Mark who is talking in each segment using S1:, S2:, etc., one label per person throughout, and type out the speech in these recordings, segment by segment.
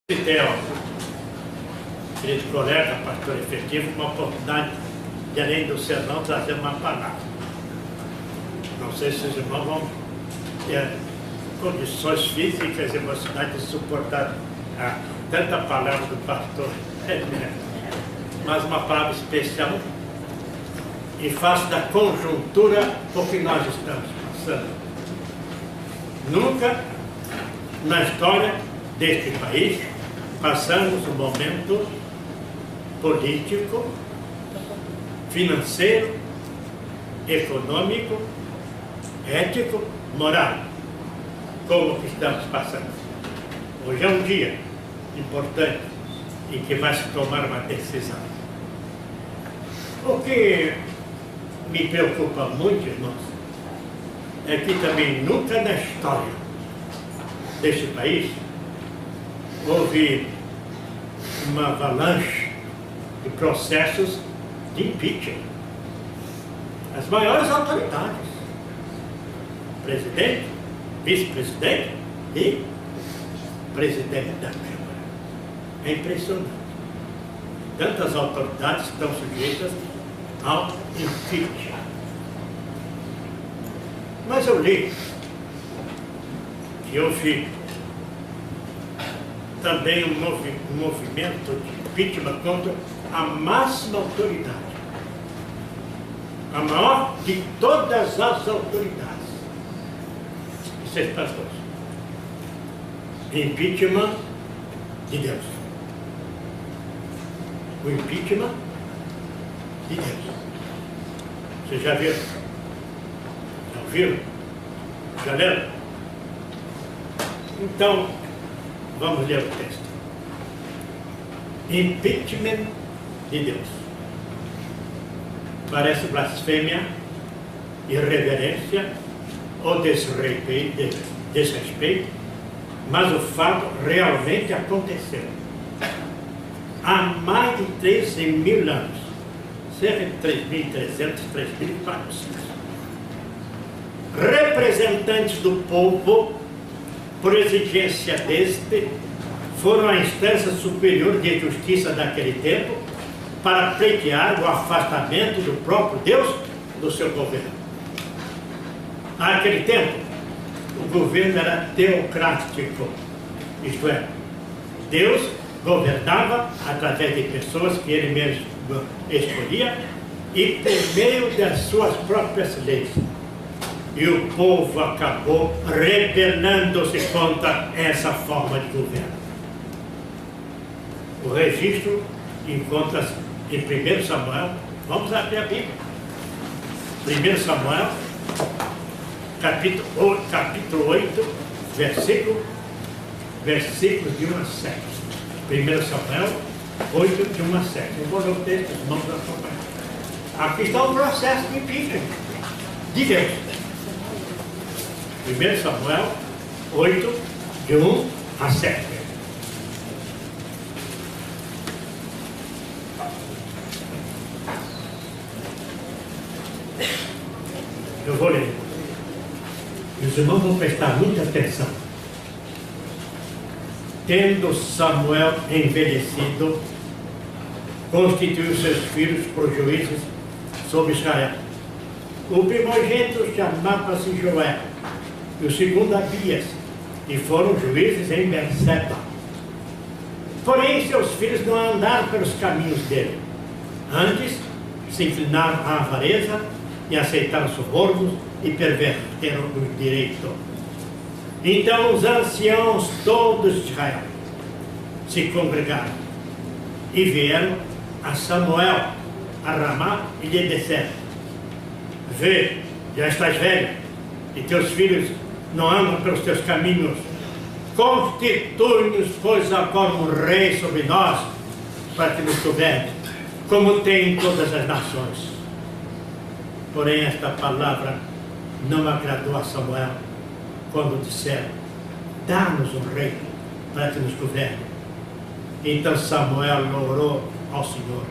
S1: Theo, querido colega, pastor efetivo, uma oportunidade de, além do sermão, trazer uma palavra. Não sei se os irmãos vão ter condições físicas e emocionais de suportar tanta palavra do pastor, mas uma palavra especial e face da conjuntura por que nós estamos passando. Nunca na história deste país passamos um momento político, financeiro, econômico, ético, moral, como que estamos passando. Hoje é um dia importante em que vai se tomar uma decisão. O que me preocupa muito, irmãos, é que também nunca na história deste país houve uma avalanche de processos de impeachment. As maiores autoridades, presidente, vice-presidente e presidente da Câmara. É impressionante. Tantas autoridades estão sujeitas ao impeachment. Mas eu li que houve também um movimento de impeachment contra a máxima autoridade, a maior de todas as autoridades. Isso é pastores. Impeachment de Deus. O impeachment de Deus. Vocês já viram? Já ouviram? Já leram? Então, vamos ler o texto. Impeachment de Deus. Parece blasfêmia, irreverência ou desrespeito, mas o fato realmente aconteceu. Há mais de 13.000 anos, cerca de 3.300, 3.400, representantes do povo, por exigência deste, foram à instância superior de justiça daquele tempo para pleitear o afastamento do próprio Deus do seu governo. Naquele tempo, o governo era teocrático, isto é, Deus governava através de pessoas que ele mesmo escolhia e por meio das suas próprias leis. E o povo acabou rebelando-se contra essa forma de governo. O registro encontra-se em 1 Samuel, vamos abrir a Bíblia. 1 Samuel, capítulo 8, versículos de 1 a 7. 1 Samuel 8, de 1 a 7. Eu vou ler o texto, os irmãos acompanhar. Aqui está o processo de impeachment de Deus. 1 Samuel 8, de 1 a 7. Eu vou ler. Os irmãos vão prestar muita atenção. Tendo Samuel envelhecido, constituiu seus filhos por juízes sobre Israel. O primogênito chamava-se Joel, e o segundo Abias, e foram juízes em Berseba. Porém, seus filhos não andaram pelos caminhos dele. Antes, se inclinaram à avareza e aceitaram subornos e perverteram o direito. Então os anciãos todos de Israel se congregaram e vieram a Samuel, a Ramá, e lhe disseram: vê, já estás velho, e teus filhos não andam pelos teus caminhos. Constitui-nos, pois, agora um rei sobre nós, para que nos governe, como tem em todas as nações. Porém, esta palavra não agradou a Samuel, quando disseram: dá-nos um rei, para que nos governe. Então Samuel orou ao Senhor.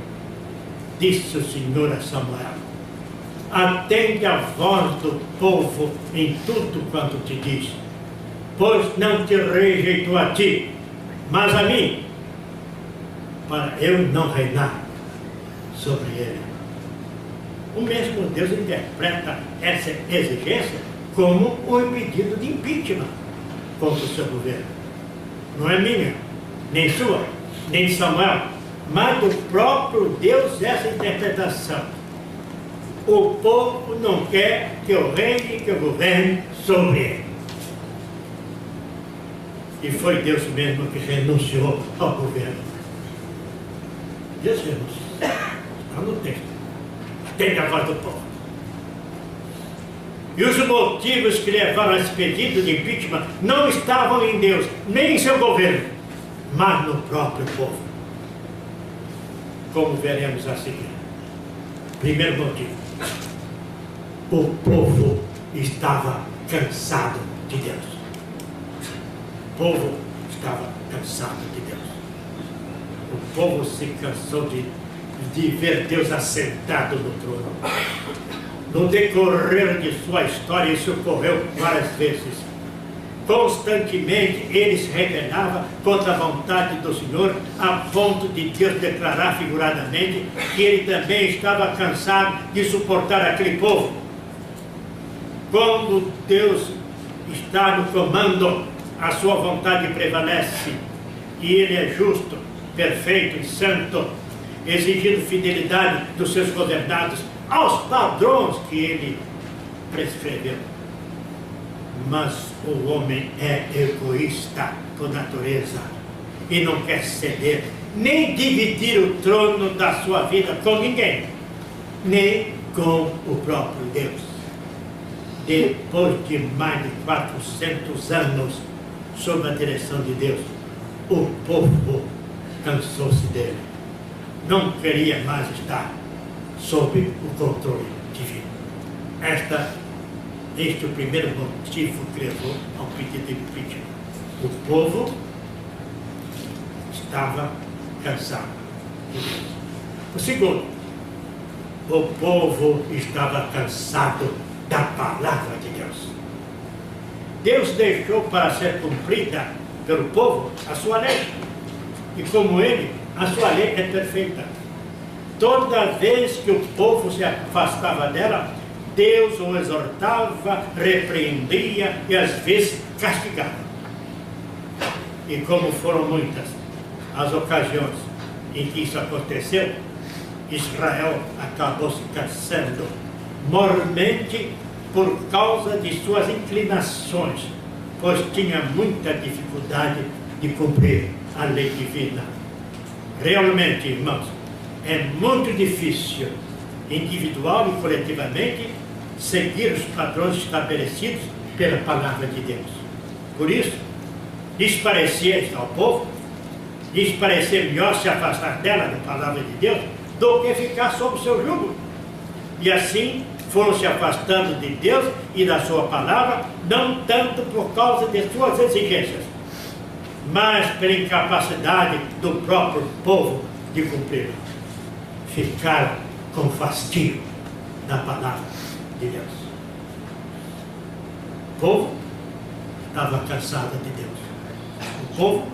S1: Disse o Senhor a Samuel: atende a voz do povo em tudo quanto te diz, pois não te rejeitou a ti, mas a mim, para eu não reinar sobre ele. O mesmo Deus interpreta essa exigência como um pedido de impeachment contra o seu governo. Não é minha, nem sua, nem de Samuel, mas do próprio Deus essa interpretação. O povo não quer que eu reine, que eu governe sobre ele. E foi Deus mesmo que renunciou ao governo. Deus renunciou. Está no texto. Tem a voz do povo. E os motivos que levaram a esse pedido de impeachment não estavam em Deus, nem em seu governo, mas no próprio povo. Como veremos a seguir. Primeiro motivo. O povo estava cansado de Deus. O povo estava cansado de Deus. O povo se cansou de ver Deus assentado no trono. No decorrer de sua história, isso ocorreu várias vezes. Constantemente ele se rebelava contra a vontade do Senhor, a ponto de Deus declarar figuradamente que ele também estava cansado de suportar aquele povo. Quando Deus está no comando, a sua vontade prevalece, e ele é justo, perfeito e santo, exigindo fidelidade dos seus governados aos padrões que ele prescreveu. Mas o homem é egoísta por natureza e não quer ceder, nem dividir o trono da sua vida com ninguém, nem com o próprio Deus. Depois de mais de 400 anos sob a direção de Deus, o povo cansou-se dele. Não queria mais estar sob o controle divino. Este é o primeiro motivo que levou ao pedido de impeachment. O povo estava cansado de Deus. O segundo, o povo estava cansado da palavra de Deus. Deus deixou para ser cumprida pelo povo a sua lei. E como ele, a sua lei é perfeita. Toda vez que o povo se afastava dela, Deus o exortava, repreendia e às vezes castigava. E como foram muitas as ocasiões em que isso aconteceu, Israel acabou se cansando mormente por causa de suas inclinações, pois tinha muita dificuldade de cumprir a lei divina. Realmente, irmãos, é muito difícil, individual e coletivamente, seguir os padrões estabelecidos pela palavra de Deus. Por isso, lhes parecia ao povo, lhes parecia melhor se afastar dela, da palavra de Deus, do que ficar sob o seu jugo. E assim foram se afastando de Deus e da sua palavra, não tanto por causa de suas exigências, mas pela incapacidade do próprio povo de cumprir. Ficaram com fastio da palavra de Deus. O povo estava cansado de Deus. O povo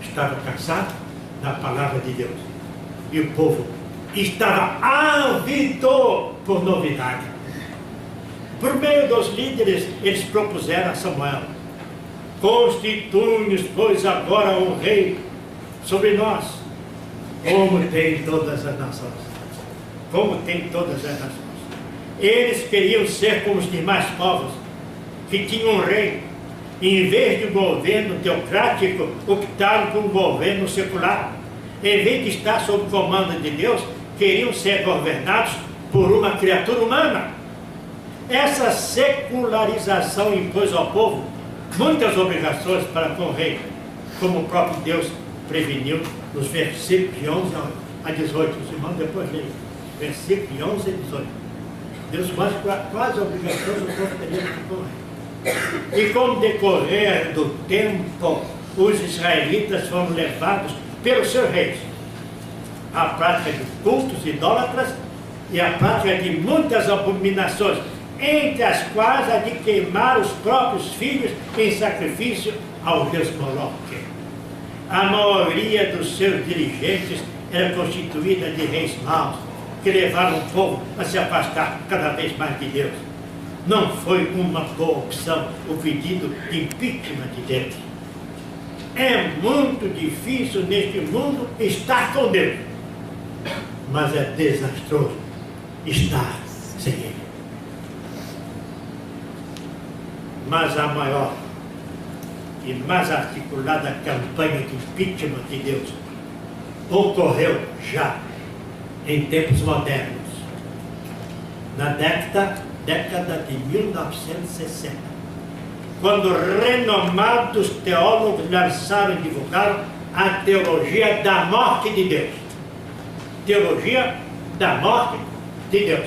S1: estava cansado da palavra de Deus. E o povo estava ávido por novidade. Por meio dos líderes, eles propuseram a Samuel: constitui-nos, pois, agora um rei sobre nós, como tem todas as nações. Como tem todas as nações. Eles queriam ser como os demais povos, que tinham um rei. Em vez de um governo teocrático, optaram por um governo secular. Em vez de estar sob o comando de Deus, queriam ser governados por uma criatura humana. Essa secularização impôs ao povo muitas obrigações para com o rei, como o próprio Deus preveniu nos versículos de 11 a 18. Os irmãos depois leem, versículos de 11 a 18. Deus mostra quais obrigações o povo teria com o rei. E com o decorrer do tempo, os israelitas foram levados pelos seus reis à prática de cultos idólatras e à prática de muitas abominações, entre as quais a de queimar os próprios filhos em sacrifício ao Deus Moloque. a maioria dos seus dirigentes era constituída de reis maus, que levaram o povo a se afastar cada vez mais de Deus. Não foi uma boa opção o pedido de impeachment de Deus. É muito difícil neste mundo estar com Deus, mas é desastroso estar sem Ele. Mas a maior e mais articulada campanha de impeachment de Deus ocorreu já em tempos modernos, na década de 1960, quando renomados teólogos lançaram e divulgaram a teologia da morte de Deus. Teologia da morte de Deus.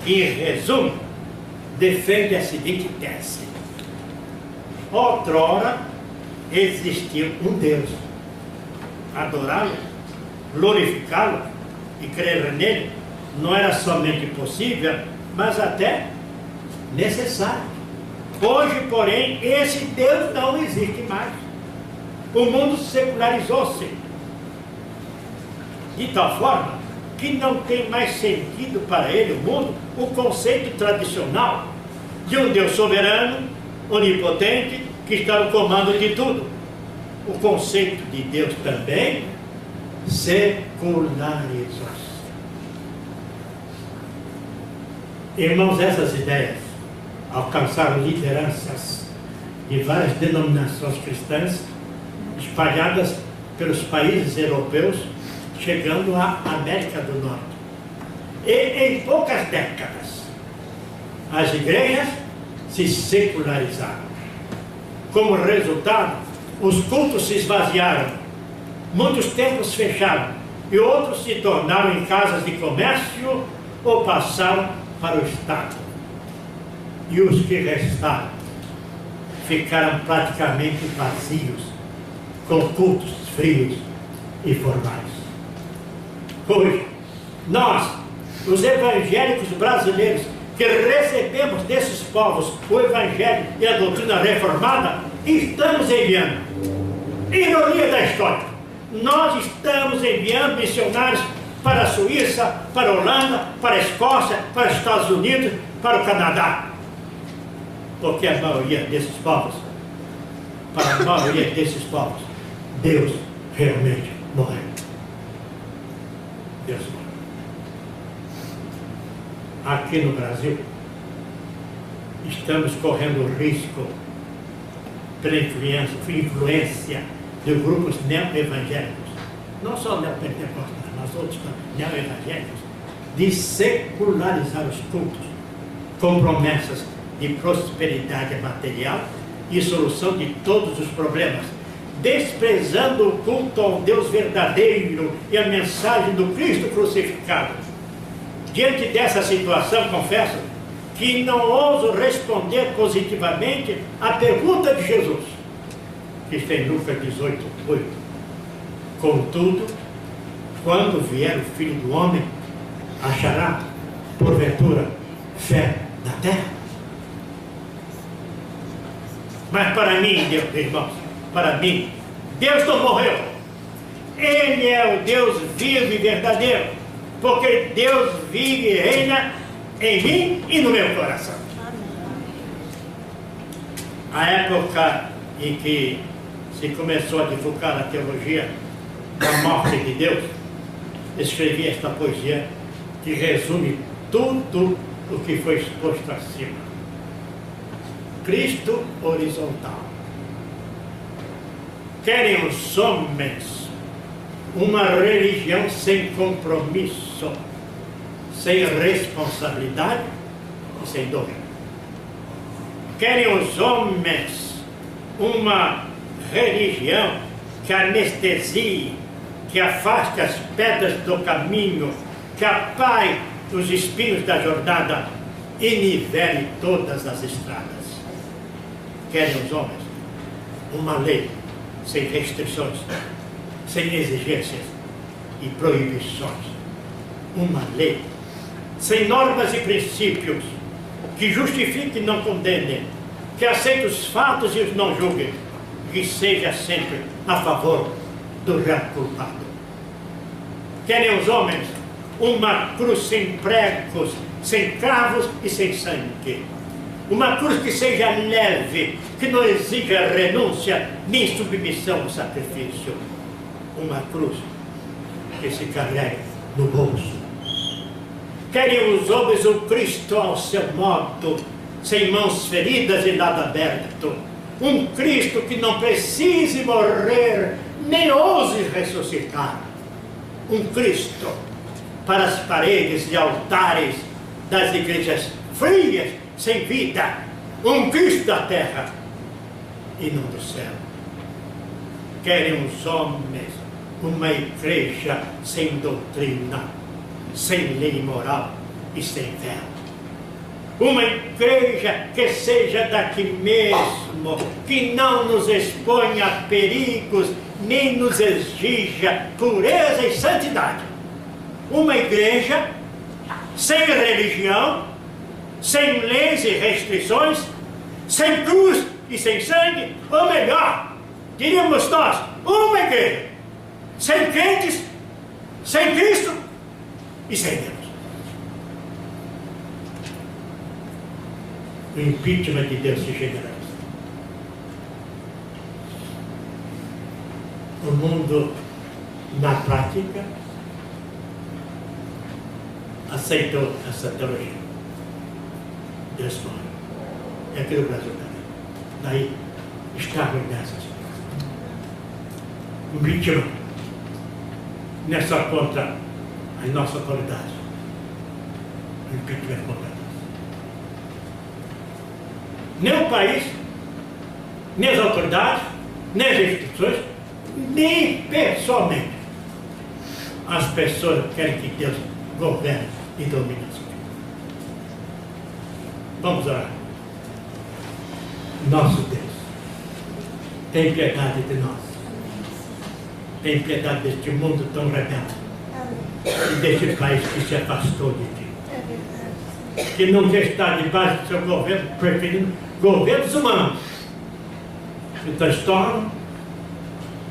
S1: Em resumo, defende a seguinte tese: outrora existiu um Deus. Adorá-lo, glorificá-lo e crer nele não era somente possível, mas até necessário. Hoje, porém, esse Deus não existe mais. O mundo secularizou-se de tal forma que não tem mais sentido para ele, o mundo, o conceito tradicional de um Deus soberano, onipotente, que está no comando de tudo. O conceito de Deus também secularizou-se. Irmãos, essas ideias alcançaram lideranças de várias denominações cristãs espalhadas pelos países europeus, chegando à América do Norte. E em poucas décadas, as igrejas se secularizaram. Como resultado, os cultos se esvaziaram, muitos templos fecharam e outros se tornaram em casas de comércio ou passaram para o Estado. E os que restaram ficaram praticamente vazios, com cultos frios e formais. Hoje, nós, os evangélicos brasileiros, que recebemos desses povos o Evangelho e a doutrina reformada, estamos enviando. Ironia da história. Nós estamos enviando missionários para a Suíça, para a Holanda, para a Escócia, para os Estados Unidos, para o Canadá. Porque a maioria desses povos, para a maioria desses povos, Deus realmente morreu. Deus morreu. Aqui no Brasil, estamos correndo o risco, pela influência de grupos neo-evangélicos, não só neopentecostais, mas outros neo-evangélicos, de secularizar os cultos com promessas de prosperidade material e solução de todos os problemas, desprezando o culto ao Deus verdadeiro e a mensagem do Cristo crucificado. Diante dessa situação, confesso que não ouso responder positivamente à pergunta de Jesus, que está em Lucas 18:8. Contudo, quando vier o Filho do Homem, achará, porventura, fé na terra? Mas para mim, Deus, irmãos, para mim, Deus não morreu. Ele é o Deus vivo e verdadeiro, porque Deus vive e reina em mim e no meu coração. A época em que se começou a divulgar a teologia da morte de Deus, escrevi esta poesia que resume tudo o que foi exposto acima. Cristo horizontal. Querem os homens uma religião sem compromisso, sem responsabilidade e sem dor. Querem os homens uma religião que anestesie, que afaste as pedras do caminho, que apague os espinhos da jornada e nivele todas as estradas. Querem os homens uma lei sem restrições, sem exigências e proibições. Uma lei sem normas e princípios, que justifique e não condene, que aceite os fatos e os não julgue, que seja sempre a favor do réu culpado. Querem os homens uma cruz sem pregos, sem cravos e sem sangue. Uma cruz que seja leve, que não exija renúncia nem submissão ao sacrifício. Uma cruz que se carrega no bolso. Querem os homens o Cristo ao seu modo, sem mãos feridas e lado aberto. Um Cristo que não precise morrer, nem ouse ressuscitar. Um Cristo para as paredes e altares das igrejas frias, sem vida. Um Cristo da terra e não do céu. Querem os homens uma igreja sem doutrina, sem lei moral e sem véu. Uma igreja que seja daqui mesmo, que não nos exponha a perigos, nem nos exija pureza e santidade. Uma igreja sem religião, sem leis e restrições, sem cruz e sem sangue, ou melhor, diríamos nós, uma igreja sem crentes, sem Cristo e sem Deus. O impeachment de Deus se generaliza. O mundo, na prática, aceitou essa teologia. Deus morre. É aquilo que o Brasil está. Daí está arruinando essa situação. O impeachment não é só contra as nossas autoridades. O impeachment é contra nós. Nem o país, nem as autoridades, nem as instituições, nem pessoalmente. As pessoas querem que Deus governe e domine a sua vida. Vamos orar. Nosso Deus, tem piedade de nós. Tem piedade deste mundo tão rebelde e deste país que se afastou de ti. Que não quer estar debaixo do seu governo, preferindo governos humanos que transtornam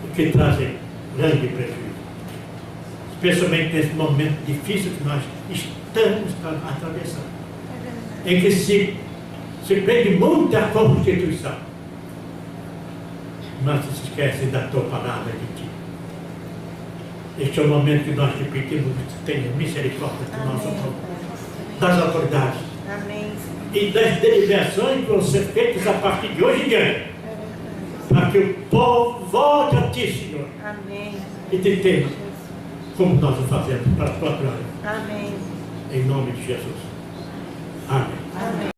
S1: e que trazem grande prejuízo. Especialmente nesse momento difícil que nós estamos atravessando, em que se prende muito a Constituição, mas se esquece da tua palavra de ti. Este é o momento que nós te pedimos que tenha misericórdia do nosso povo, das autoridades.
S2: Amém.
S1: E das deliberações que vão ser feitas a partir de hoje em diante, para que o povo volte a ti, Senhor.
S2: Amém.
S1: E te tema, como nós o fazemos, para a tua glória.
S2: Amém.
S1: Em nome de Jesus. Amém.